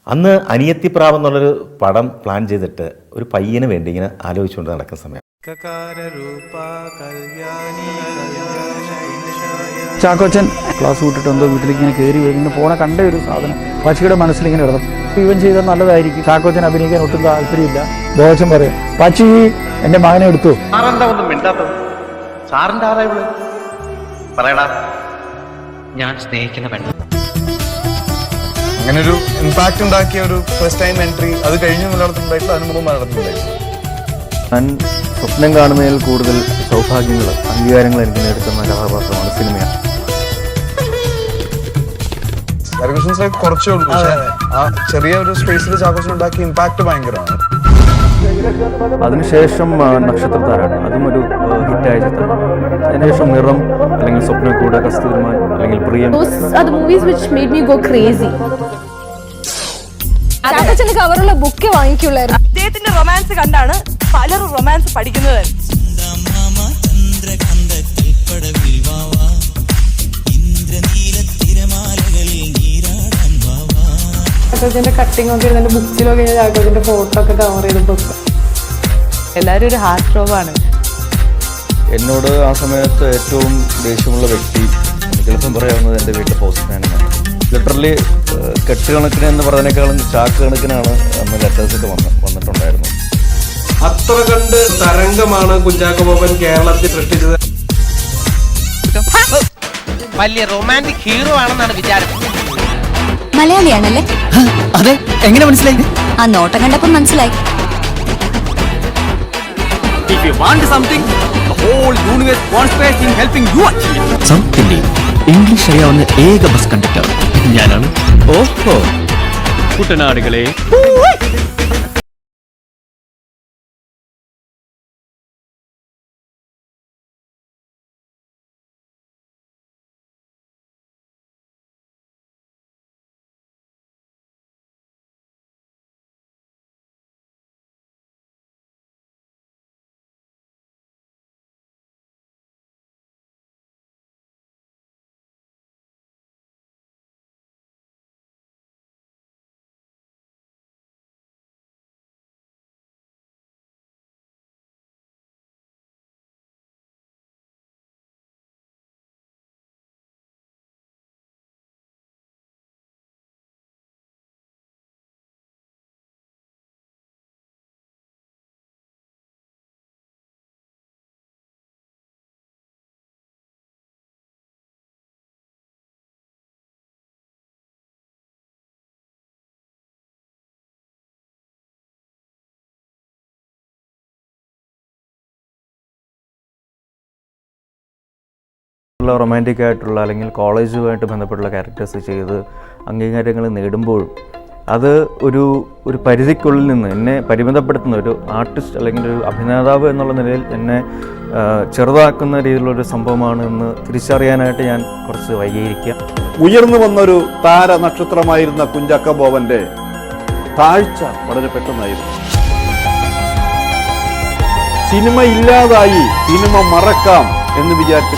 അന്ന് അനിയത്തിപ്രാവ് എന്നുള്ളൊരു പടം പ്ലാൻ ചെയ്തിട്ട് ഒരു പയ്യന് വേണ്ടി ഇങ്ങനെ ആലോചിച്ചുകൊണ്ട് നടക്കുന്ന സമയം ചാക്കോച്ചൻ ക്ലാസ് വിട്ടിട്ട് എന്തോ വീട്ടിലേക്ക് ഇങ്ങനെ കയറി വരുന്ന പോണ കണ്ട ഒരു സാധനം പാച്ചിയുടെ മനസ്സിലിങ്ങനെ കിടന്നു. ഇവൻ ചെയ്താൽ നല്ലതായിരിക്കും. ചാക്കോച്ചൻ അഭിനയിക്കാൻ ഒട്ടും താല്പര്യമില്ല. ബോച്ചൻ പറയും, പാച്ചി എന്റെ മകനെ എടുത്തു. ഞാൻ സ്നേഹിക്കുന്ന പെണ്ണ്. അങ്ങനെ ഒരു ഇമ്പാക്ട് ഉണ്ടാക്കിയ ഒരു ഫസ്റ്റ് ടൈം എൻട്രി അത് കഴിഞ്ഞ് മലയാളത്തിലുണ്ടായിട്ടുള്ള അനുഭവം മലയാളത്തിലുണ്ടായിരുന്നു. ഞാൻ സ്വപ്നം കാണുന്നതിൽ കൂടുതൽ സൗഭാഗ്യങ്ങൾ അംഗീകാരങ്ങൾ എനിക്ക് നേടുന്ന കഥാപാത്രമാണ് സിനിമയാണ്. കുറച്ചേ ഉള്ളൂ, പക്ഷേ ആ ചെറിയ ഒരു സ്പേസിൽ ചാക്കോച്ചൻ ഉണ്ടാക്കിയ ഇമ്പാക്ട് ഭയങ്കരമാണ്. അതിനുശേഷം നക്ഷത്രത്താരാണ്, അതും ഒരു ഹിറ്റായ ചിത്രമാണ്. അതിനുശേഷം നിറം, അല്ലെങ്കിൽ സ്വപ്നക്കൂട്, കസ്തൂരിമാൻ, അല്ലെങ്കിൽ പ്രിയം. ചാക്കോച്ചന്റെ കവറുള്ള ബുക്ക് വാങ്ങിക്കുള്ളായിരുന്നു. അദ്ദേഹത്തിന്റെ റൊമാൻസ് കണ്ടാണ് പലരും റൊമാൻസ് പഠിക്കുന്നത്. ചാക്കോച്ചന്റെ കട്ടിങ് ഒക്കെ ഇരുന്നിട്ട് ബുക്സിലൊക്കെ ചാക്കോച്ചന്റെ ഫോട്ടോ ഒക്കെ കവർ ചെയ്ത് ബുക്ക്. എല്ലാരും ഒരു ഹാർട്ട് റോബാണ്. എന്നോട് ആ സമയത്ത് ഏറ്റവും ദേഷ്യമുള്ള വ്യക്തി എളുപ്പം പറയാവുന്നത് എൻ്റെ വീട്ടിലെ പോസ്റ്റ്മാനാണ്. ലിറ്ററലി കെട്ടുകണക്കിന് എന്ന് പറഞ്ഞതിനേക്കാളും ചാക്ക് കണക്കിനാണ് അന്ന് ലെറ്റേഴ്സൊക്കെ വന്നിട്ടുണ്ടായിരുന്നു. അത്ര കണ്ട് തരംഗമാണ് കുഞ്ചാക്കോ ബോബൻ കേരളത്തിൽ സൃഷ്ടിച്ചത്. വലിയ റൊമാൻറ്റിക് ഹീറോ ആണെന്നാണ് വിചാരം. മലയാളിയാണല്ലേ? അതെ, എങ്ങനെ മനസ്സിലായി? ആ നോട്ടം കണ്ടപ്പോൾ മനസ്സിലായി. If you want something, the whole universe conspires in helping you achieve it. സൗത്തിന്റെ ഇംഗ്ലീഷ് അറിയാവുന്ന ഏക ബസ് കണ്ടക്ടർ ഞാനാണ്. ഓഹോ കുട്ടനാടുകളെ. റൊമാൻറ്റിക് ആയിട്ടുള്ള അല്ലെങ്കിൽ കോളേജുമായിട്ട് ബന്ധപ്പെട്ടുള്ള ക്യാരക്ടേഴ്സ് ചെയ്ത് അംഗീകാരങ്ങൾ നേടുമ്പോഴും അത് ഒരു പരിധിക്കുള്ളിൽ നിന്ന് എന്നെ പരിമിതപ്പെടുത്തുന്ന ഒരു ആർട്ടിസ്റ്റ് അല്ലെങ്കിൽ ഒരു അഭിനേതാവ് എന്നുള്ള നിലയിൽ എന്നെ ചെറുതാക്കുന്ന രീതിയിലുള്ളൊരു സംഭവമാണ് എന്ന് തിരിച്ചറിയാനായിട്ട് ഞാൻ കുറച്ച് വൈകിയിരിക്കുക. ഉയർന്നു വന്നൊരു താര നക്ഷത്രമായിരുന്ന കുഞ്ചാക്കോ ബോബന്റെ താഴ്ച വളരെ പെട്ടെന്നായിരുന്നു. സിനിമ ഇല്ലാതായി, സിനിമ മറക്കാം എന്ന് വിചാരിച്ചു.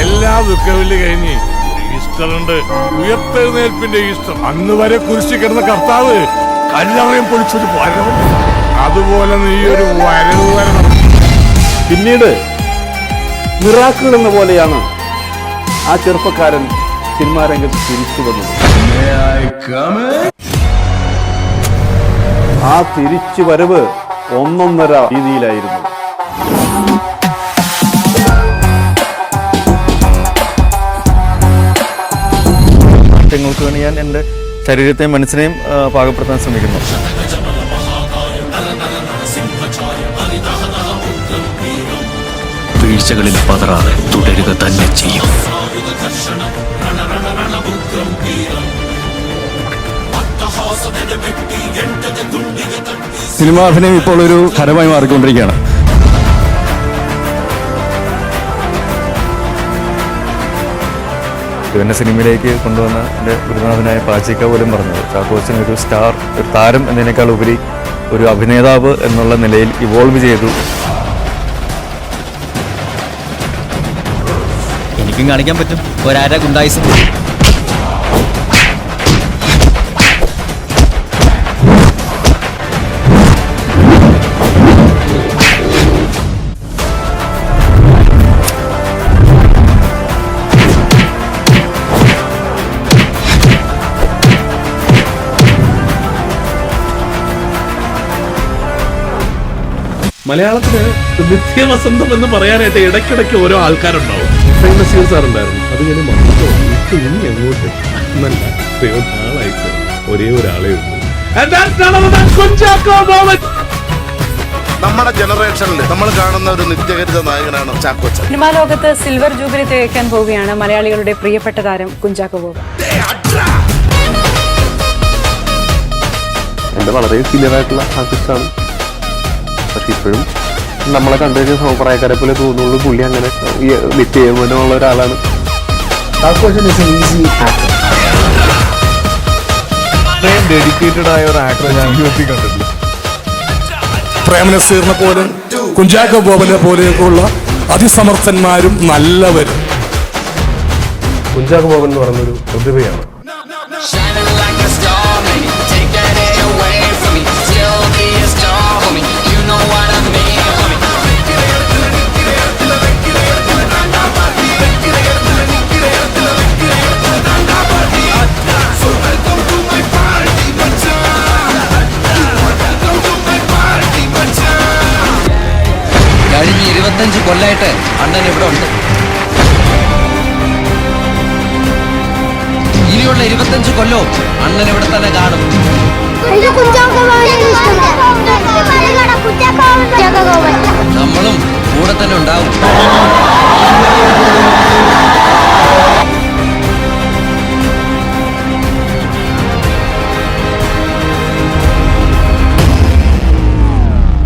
എല്ലാ ദുഃഖവില് കഴിഞ്ഞ് ഈസ്റ്ററുണ്ട്, ഉയർത്തെഴുന്നേൽപ്പിന്റെ ഈസ്റ്റർ. അന്ന് വരെ കുരിശി കിടന്ന കർത്താവ് കല്ലറയും പൊളിച്ചൊരു വരവ്, അതുപോലെ നീ ഒരു വരവ് വരണം. പിന്നീട് മിറാക്കിൾ എന്ന പോലെയാണ് ആ ചെറുപ്പക്കാരൻ സിനിമാ രംഗത്ത് തിരിച്ചു വന്നത്. ആ തിരിച്ചു വരവ് ഒന്നൊന്നര രീതിയിലായിരുന്നു. ങ്ങൾക്ക് വേണ്ടി ഞാൻ എൻ്റെ ശരീരത്തെയും മനസ്സിനെയും പാകപ്പെടുത്താൻ ശ്രമിക്കുന്നു. വീഴ്ചകളിൽ പതറാതെ തുടരുക തന്നെ ചെയ്യും. സിനിമാ അഭിനയം ഇപ്പോൾ ഒരു ഹരമായി മാറിക്കൊണ്ടിരിക്കുകയാണ്. എന്നെ സിനിമയിലേക്ക് കൊണ്ടുവന്ന എൻ്റെ ഗുരുനാഥനായ പാച്ചിക്ക പോലും പറഞ്ഞത് ചാക്കോച്ചൻ ഒരു സ്റ്റാർ, ഒരു താരം എന്നതിനേക്കാൾ ഉപരി ഒരു അഭിനേതാവ് എന്നുള്ള നിലയിൽ ഇവോൾവ് ചെയ്തു. എനിക്കും കാണിക്കാൻ പറ്റും ഒരാര ഗുണ്ടായിസം. മലയാളത്തിന് നിത്യവസന്തം എന്ന് പറയാനായിട്ട് ഇടയ്ക്കിടയ്ക്ക് ഓരോ ആൾക്കാരുണ്ടാവും. നസീർ സാർ ഉണ്ടായിരുന്നു. അത് ഞാൻ മൊത്തം ഇനി അങ്ങോട്ട് നല്ല നാളായിട്ട് ഒരേ ഒരാളേ ഉള്ളൂ. നമ്മുടെ ജനറേഷനിൽ നമ്മൾ കാണുന്ന ഒരു നിത്യഹരിത നായകനാണ് ചാക്കോച്ചൻ. സിനിമാ ലോകത്ത് സിൽവർ ജൂബിലി തികയ്ക്കാൻ പോവുകയാണ് മലയാളികളുടെ പ്രിയപ്പെട്ട താരം കുഞ്ചാക്കോ ബോബൻ. എൻ്റെ വളരെ സീനിയർ ആയിട്ടുള്ള ആർട്ടിസ്റ്റാണ്. പക്ഷെ ഇപ്പോഴും നമ്മളെ കണ്ടു കഴിഞ്ഞാൽ സമപ്രായക്കാരെ പോലെ തോന്നുള്ളൂ. പുള്ളി അങ്ങനെ നിത്യയൗവനമുള്ള ഒരാളാണ്. ഇത്രയും ഡെഡിക്കേറ്റഡ് ആയ ഒരു ആക്ടറെ ഞാൻ ജീവിതത്തിൽ കണ്ടിട്ടില്ല. പ്രേമനസീറിനെ പോലെ കുഞ്ചാക്കോ ബോബനെ പോലെയൊക്കെയുള്ള അതിസമർത്ഥന്മാരും നല്ലവരും. കുഞ്ചാക്കോ ബോബൻ എന്ന് പറയുന്നൊരു പ്രതിഭയാണ്. കഴിഞ്ഞ 25 കൊല്ലായിട്ട് അണ്ണൻ ഇവിടെ ഉണ്ട്. ഇനിയുള്ള 25 കൊല്ലവും അണ്ണൻ ഇവിടെ തന്നെ കാണും. നമ്മളും കൂടെ തന്നെ ഉണ്ടാവും.